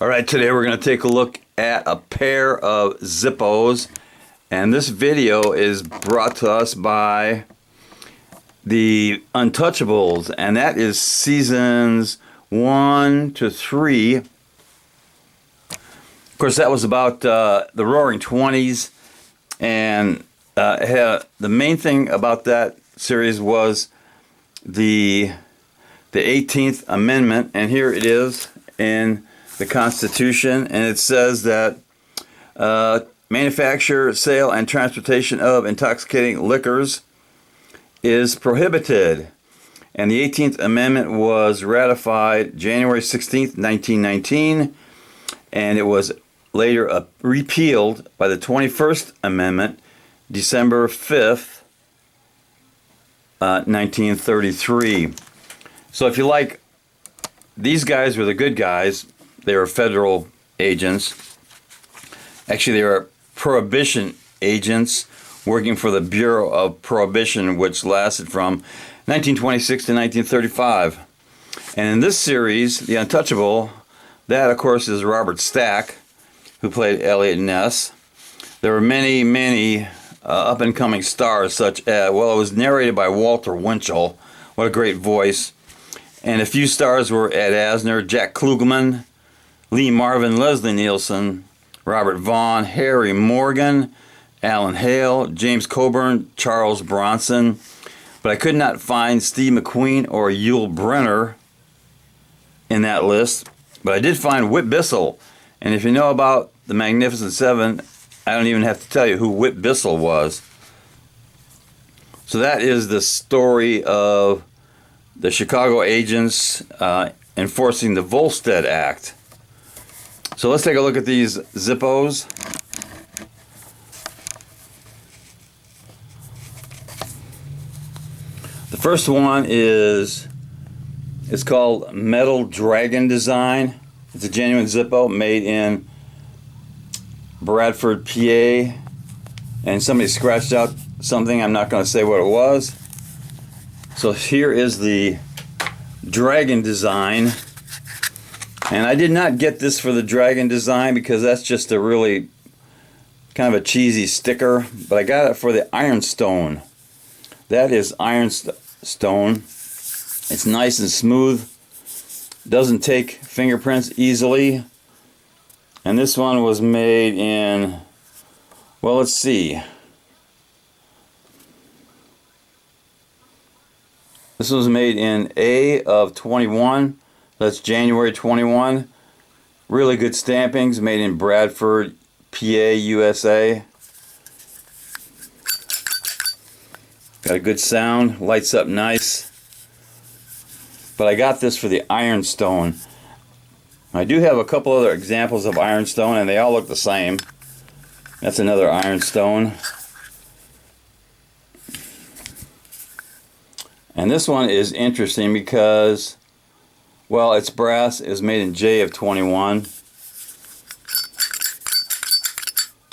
Alright, today we're going to take a look at a pair of Zippos, and this video is brought to us by the Untouchables, and that is seasons 1 to 3. Of course, that was about the Roaring 20s, and the main thing about that series was the 18th Amendment, and here it is in the Constitution, and it says that manufacture, sale, and transportation of intoxicating liquors is prohibited. And the 18th Amendment was ratified January 16th, 1919, and it was later repealed by the 21st Amendment, December 5th, 1933. So if you like, these guys were the good guys. They were federal agents. Actually, they were prohibition agents working for the Bureau of Prohibition, which lasted from 1926 to 1935. And in this series, The Untouchable, that, of course, is Robert Stack, who played Elliot Ness. There were many up-and-coming stars, such as, well, it was narrated by Walter Winchell. What a great voice. And a few stars were Ed Asner, Jack Klugman, Lee Marvin, Leslie Nielsen, Robert Vaughn, Harry Morgan, Alan Hale, James Coburn, Charles Bronson. But I could not find Steve McQueen or Yul Brynner in that list. But I did find Whit Bissell. And if you know about the Magnificent Seven, I don't even have to tell you who Whit Bissell was. So that is the story of the Chicago agents enforcing the Volstead Act. So let's take a look at these Zippos. The first one is called Metal Dragon Design. It's a genuine Zippo made in Bradford, PA, and somebody scratched out something. I'm not going to say what it was. So here is the Dragon Design. And I did not get this for the Dragon Design because that's just a really kind of a cheesy sticker. But I got it for the Ironstone. That is Ironstone. It's nice and smooth. Doesn't take fingerprints easily. And this one was made in, well, let's see. This was made in A of 21. That's January 21. Really good stampings, made in Bradford, PA, USA. Got a good sound, lights up nice. But I got this for the Ironstone. I do have a couple other examples of Ironstone, and they all look the same. That's another Ironstone. And this one is interesting because, well, it's brass. It was made in J of 21.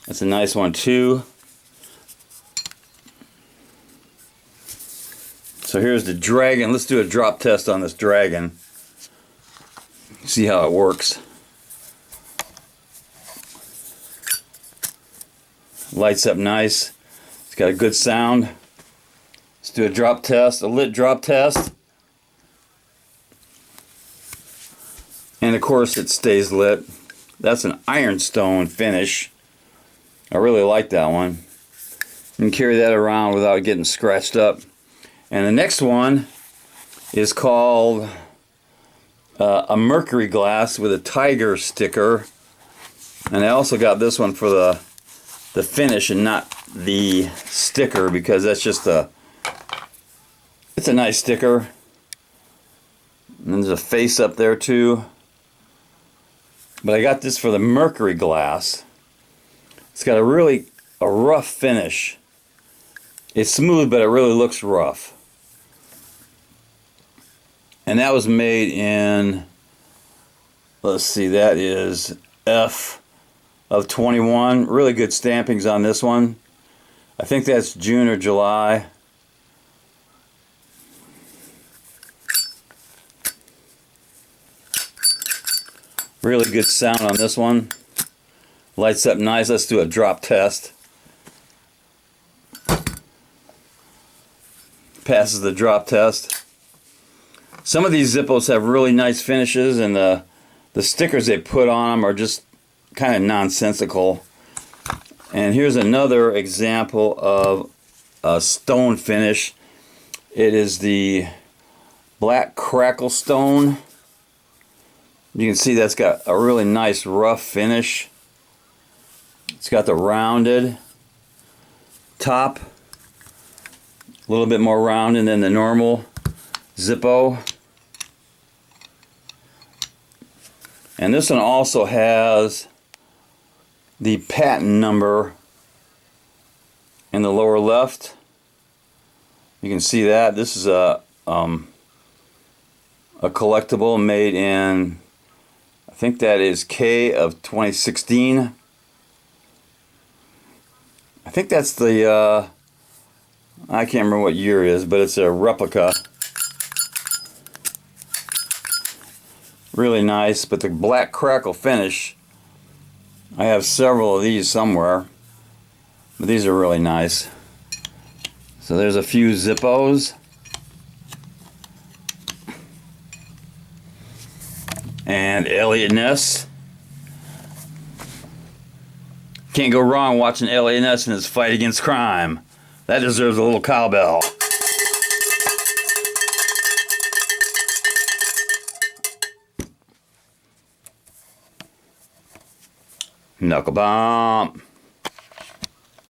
That's a nice one too. So here's the Dragon. Let's do a drop test on this Dragon. See how it works. Lights up nice. It's got a good sound. Let's do a drop test, a lit drop test. And of course it stays lit. That's an Ironstone finish. I really like that one. You can carry that around without getting scratched up. And the next one is called a mercury glass with a tiger sticker. And I also got this one for the finish and not the sticker, because that's just it's a nice sticker. And there's a face up there too. But I got this for the mercury glass. It's got a rough finish. It's smooth, but it really looks rough. And that was made in, let's see, that is F of 21. Really good stampings on this one. I think that's June or July. Really good sound on this one. Lights up nice. Let's do a drop test. Passes the drop test. Some of these Zippos have really nice finishes, and the stickers they put on them are just kind of nonsensical. And here's another example of a stone finish. It is the black crackle stone. You can see that's got a really nice rough finish. It's got the rounded top, a little bit more rounded than the normal Zippo. And this one also has the patent number in the lower left. You can see that. This is a collectible made in, I think that is K of 2016. I think that's the, I can't remember what year it is, but it's a replica. Really nice, but the black crackle finish, I have several of these somewhere, but these are really nice. So there's a few Zippos. And Elliot Ness. Can't go wrong watching Elliot Ness in his fight against crime. That deserves a little cowbell. Knuckle bump.